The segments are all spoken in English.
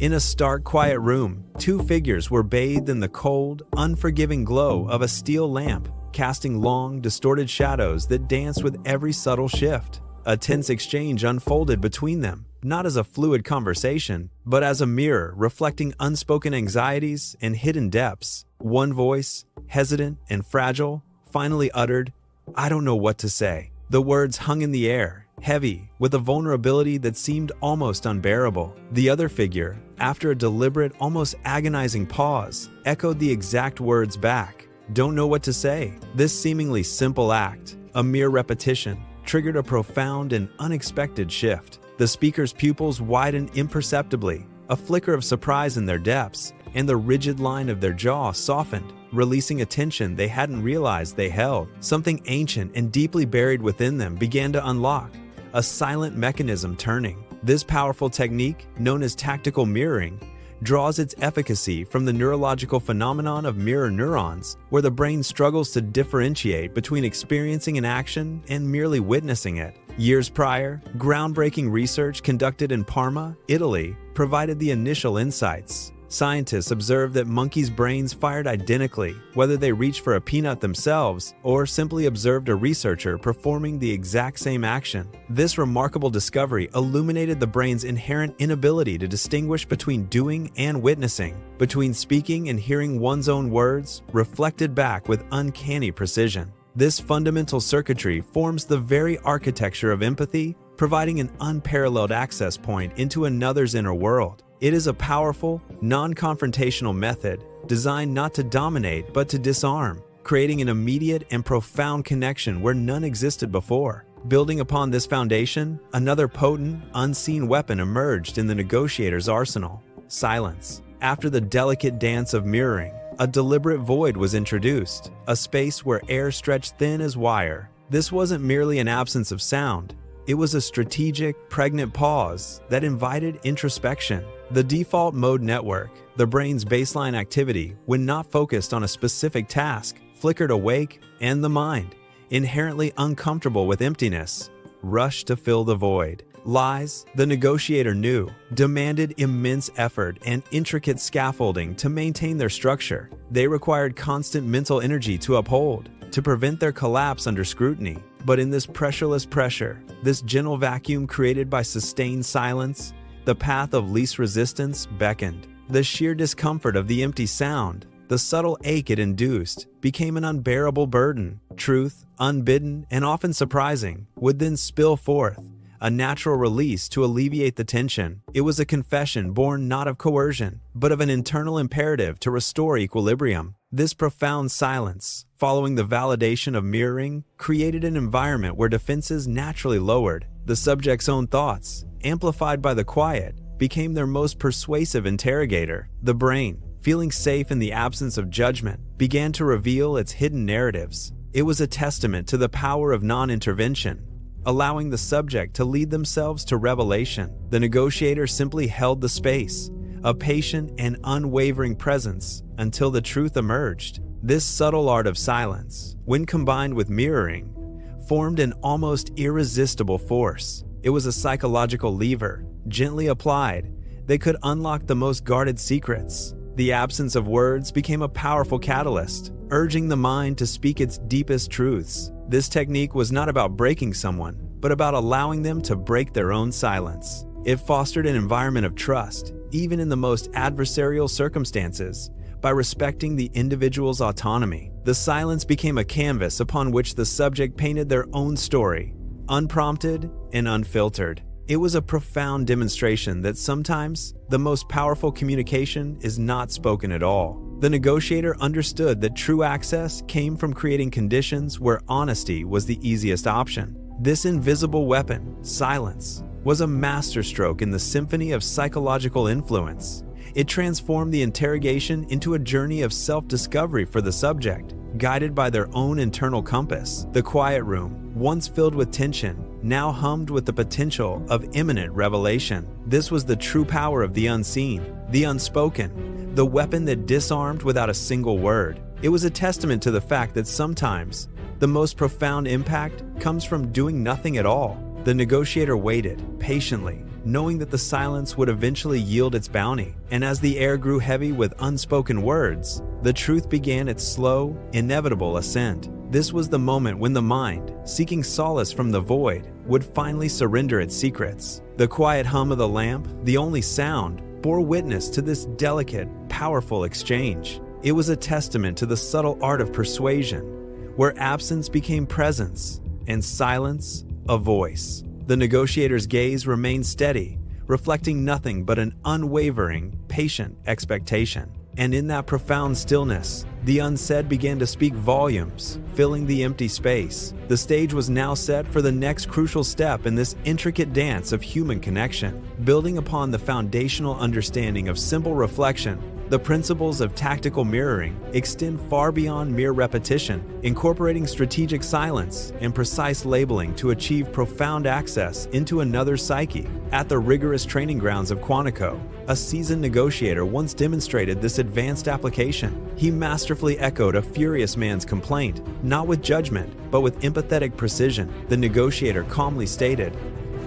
In a stark, quiet room, two figures were bathed in the cold, unforgiving glow of a steel lamp, casting long, distorted shadows that danced with every subtle shift. A tense exchange unfolded between them, not as a fluid conversation, but as a mirror reflecting unspoken anxieties and hidden depths. One voice, hesitant and fragile, finally uttered, "I don't know what to say." The words hung in the air, heavy, with a vulnerability that seemed almost unbearable. The other figure, after a deliberate, almost agonizing pause, echoed the exact words back. "Don't know what to say." This seemingly simple act, a mere repetition, triggered a profound and unexpected shift. The speaker's pupils widened imperceptibly, a flicker of surprise in their depths, and the rigid line of their jaw softened, releasing a tension they hadn't realized they held. Something ancient and deeply buried within them began to unlock, a silent mechanism turning. This powerful technique, known as tactical mirroring, draws its efficacy from the neurological phenomenon of mirror neurons, where the brain struggles to differentiate between experiencing an action and merely witnessing it. Years prior, groundbreaking research conducted in Parma, Italy, provided the initial insights. Scientists observed that monkeys' brains fired identically, whether they reached for a peanut themselves or simply observed a researcher performing the exact same action. This remarkable discovery illuminated the brain's inherent inability to distinguish between doing and witnessing, between speaking and hearing one's own words, reflected back with uncanny precision. This fundamental circuitry forms the very architecture of empathy, providing an unparalleled access point into another's inner world. It is a powerful, non-confrontational method designed not to dominate but to disarm, creating an immediate and profound connection where none existed before. Building upon this foundation, another potent, unseen weapon emerged in the negotiator's arsenal: silence. After the delicate dance of mirroring, a deliberate void was introduced, a space where air stretched thin as wire. This wasn't merely an absence of sound. It was a strategic, pregnant pause that invited introspection. The default mode network, the brain's baseline activity when not focused on a specific task, flickered awake, and the mind, inherently uncomfortable with emptiness, rushed to fill the void. Lies, the negotiator knew, demanded immense effort and intricate scaffolding to maintain their structure. They required constant mental energy to uphold, to prevent their collapse under scrutiny. But in this pressureless pressure, this gentle vacuum created by sustained silence, the path of least resistance beckoned. The sheer discomfort of the empty sound, the subtle ache it induced, became an unbearable burden. Truth, unbidden and often surprising, would then spill forth, a natural release to alleviate the tension. It was a confession born not of coercion, but of an internal imperative to restore equilibrium. This profound silence, following the validation of mirroring, created an environment where defenses naturally lowered. The subject's own thoughts, amplified by the quiet, became their most persuasive interrogator. The brain, feeling safe in the absence of judgment, began to reveal its hidden narratives. It was a testament to the power of non-intervention, allowing the subject to lead themselves to revelation. The negotiator simply held the space, a patient and unwavering presence, until the truth emerged. This subtle art of silence, when combined with mirroring, formed an almost irresistible force. It was a psychological lever, gently applied, that could unlock the most guarded secrets. The absence of words became a powerful catalyst, urging the mind to speak its deepest truths. This technique was not about breaking someone, but about allowing them to break their own silence. It fostered an environment of trust, even in the most adversarial circumstances, by respecting the individual's autonomy. The silence became a canvas upon which the subject painted their own story, unprompted and unfiltered. It was a profound demonstration that sometimes the most powerful communication is not spoken at all. The negotiator understood that true access came from creating conditions where honesty was the easiest option. This invisible weapon, silence, was a masterstroke in the symphony of psychological influence. It transformed the interrogation into a journey of self-discovery for the subject, guided by their own internal compass. The quiet room, once filled with tension, now hummed with the potential of imminent revelation. This was the true power of the unseen, the unspoken, the weapon that disarmed without a single word. It was a testament to the fact that sometimes the most profound impact comes from doing nothing at all. The negotiator waited, patiently, knowing that the silence would eventually yield its bounty. And as the air grew heavy with unspoken words, the truth began its slow, inevitable ascent. This was the moment when the mind, seeking solace from the void, would finally surrender its secrets. The quiet hum of the lamp, the only sound, bore witness to this delicate, powerful exchange. It was a testament to the subtle art of persuasion, where absence became presence and silence a voice. The negotiator's gaze remained steady, reflecting nothing but an unwavering, patient expectation. And in that profound stillness, the unsaid began to speak volumes, filling the empty space. The stage was now set for the next crucial step in this intricate dance of human connection. Building upon the foundational understanding of simple reflection, the principles of tactical mirroring extend far beyond mere repetition, incorporating strategic silence and precise labeling to achieve profound access into another's psyche. At the rigorous training grounds of Quantico, a seasoned negotiator once demonstrated this advanced application. He masterfully echoed a furious man's complaint, not with judgment, but with empathetic precision. The negotiator calmly stated,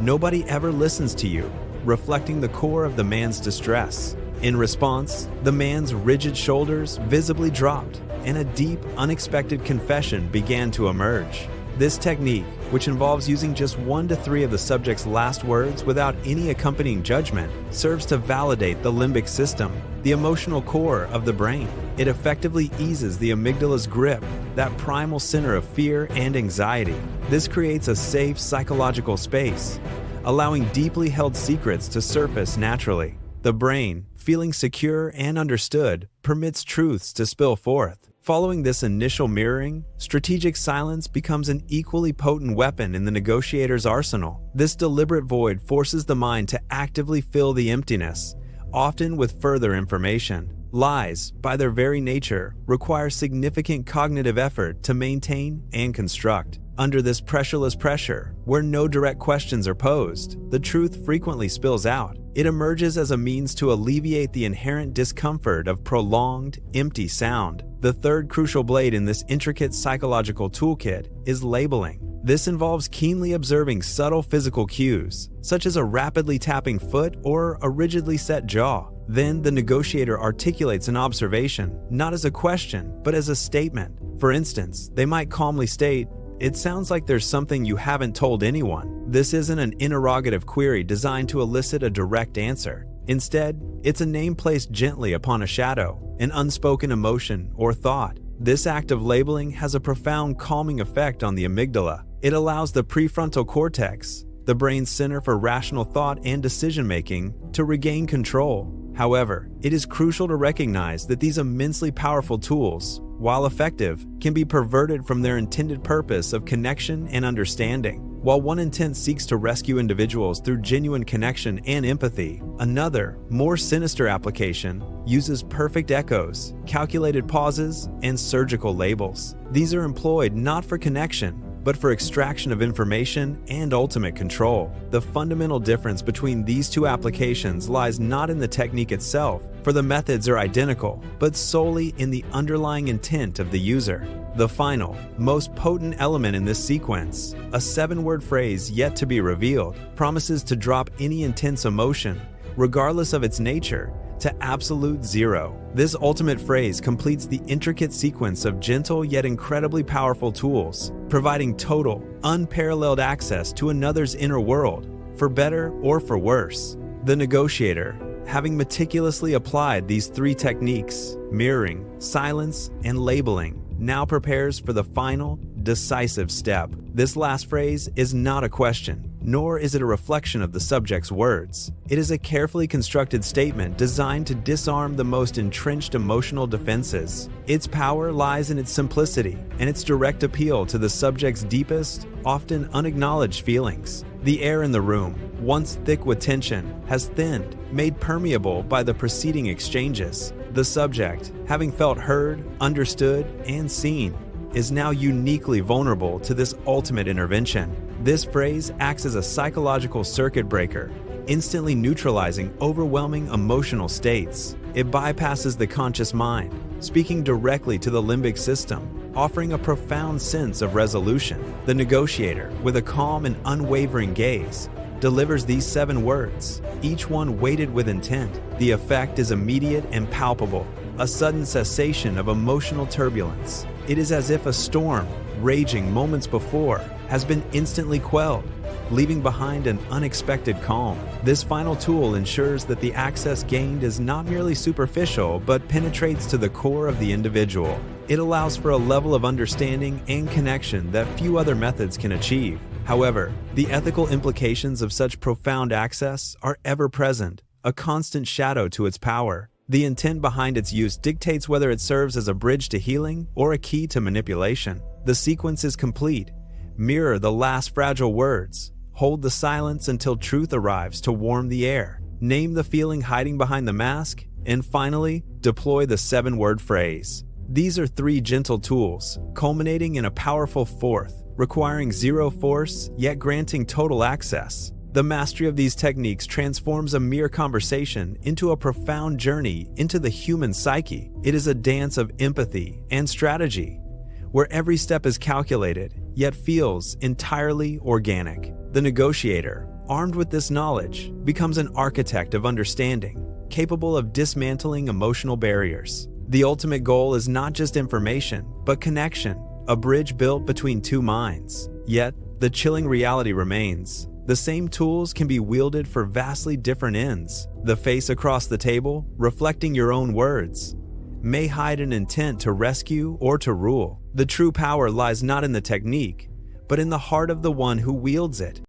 "Nobody ever listens to you," reflecting the core of the man's distress. In response, the man's rigid shoulders visibly dropped, and a deep, unexpected confession began to emerge. This technique, which involves using just 1 to 3 of the subject's last words without any accompanying judgment, serves to validate the limbic system, the emotional core of the brain. It effectively eases the amygdala's grip, that primal center of fear and anxiety. This creates a safe psychological space, allowing deeply held secrets to surface naturally. The brain, feeling secure and understood, permits truths to spill forth. Following this initial mirroring, strategic silence becomes an equally potent weapon in the negotiator's arsenal. This deliberate void forces the mind to actively fill the emptiness, often with further information. Lies, by their very nature, require significant cognitive effort to maintain and construct. Under this pressureless pressure, where no direct questions are posed, the truth frequently spills out. It emerges as a means to alleviate the inherent discomfort of prolonged, empty sound. The third crucial blade in this intricate psychological toolkit is labeling. This involves keenly observing subtle physical cues, such as a rapidly tapping foot or a rigidly set jaw. Then the negotiator articulates an observation, not as a question, but as a statement. For instance, they might calmly state, "It sounds like there's something you haven't told anyone." This isn't an interrogative query designed to elicit a direct answer. Instead, it's a name placed gently upon a shadow, an unspoken emotion or thought. This act of labeling has a profound calming effect on the amygdala. It allows the prefrontal cortex, the brain's center for rational thought and decision-making, to regain control. However, it is crucial to recognize that these immensely powerful tools, while effective, can be perverted from their intended purpose of connection and understanding. While one intent seeks to rescue individuals through genuine connection and empathy, another, more sinister application uses perfect echoes, calculated pauses, and surgical labels. These are employed not for connection, but for extraction of information and ultimate control. The fundamental difference between these two applications lies not in the technique itself, for the methods are identical, but solely in the underlying intent of the user. The final, most potent element in this sequence, a 7-word phrase yet to be revealed, promises to drop any intense emotion, regardless of its nature, to absolute zero. This ultimate phrase completes the intricate sequence of gentle yet incredibly powerful tools, providing total, unparalleled access to another's inner world, for better or for worse. The negotiator, having meticulously applied these 3 techniques, mirroring, silence, and labeling, now prepares for the final, decisive step. This last phrase is not a question, nor is it a reflection of the subject's words. It is a carefully constructed statement designed to disarm the most entrenched emotional defenses. Its power lies in its simplicity and its direct appeal to the subject's deepest, often unacknowledged feelings. The air in the room, once thick with tension, has thinned, made permeable by the preceding exchanges. The subject, having felt heard, understood, and seen, is now uniquely vulnerable to this ultimate intervention. This phrase acts as a psychological circuit breaker, instantly neutralizing overwhelming emotional states. It bypasses the conscious mind, speaking directly to the limbic system, offering a profound sense of resolution. The negotiator, with a calm and unwavering gaze, delivers these 7 words, each one weighted with intent. The effect is immediate and palpable, a sudden cessation of emotional turbulence. It is as if a storm, raging moments before, has been instantly quelled, leaving behind an unexpected calm. This final tool ensures that the access gained is not merely superficial, but penetrates to the core of the individual. It allows for a level of understanding and connection that few other methods can achieve. However, the ethical implications of such profound access are ever present, a constant shadow to its power. The intent behind its use dictates whether it serves as a bridge to healing or a key to manipulation. The sequence is complete. Mirror the last fragile words. Hold the silence until truth arrives to warm the air. Name the feeling hiding behind the mask. And finally, deploy the 7-word phrase. These are 3 gentle tools, culminating in a powerful 4th, requiring 0 force, yet granting total access. The mastery of these techniques transforms a mere conversation into a profound journey into the human psyche. It is a dance of empathy and strategy, where every step is calculated, yet feels entirely organic. The negotiator, armed with this knowledge, becomes an architect of understanding, capable of dismantling emotional barriers. The ultimate goal is not just information, but connection, a bridge built between 2 minds. Yet, the chilling reality remains. The same tools can be wielded for vastly different ends. The face across the table, reflecting your own words, may hide an intent to rescue or to rule. The true power lies not in the technique, but in the heart of the one who wields it.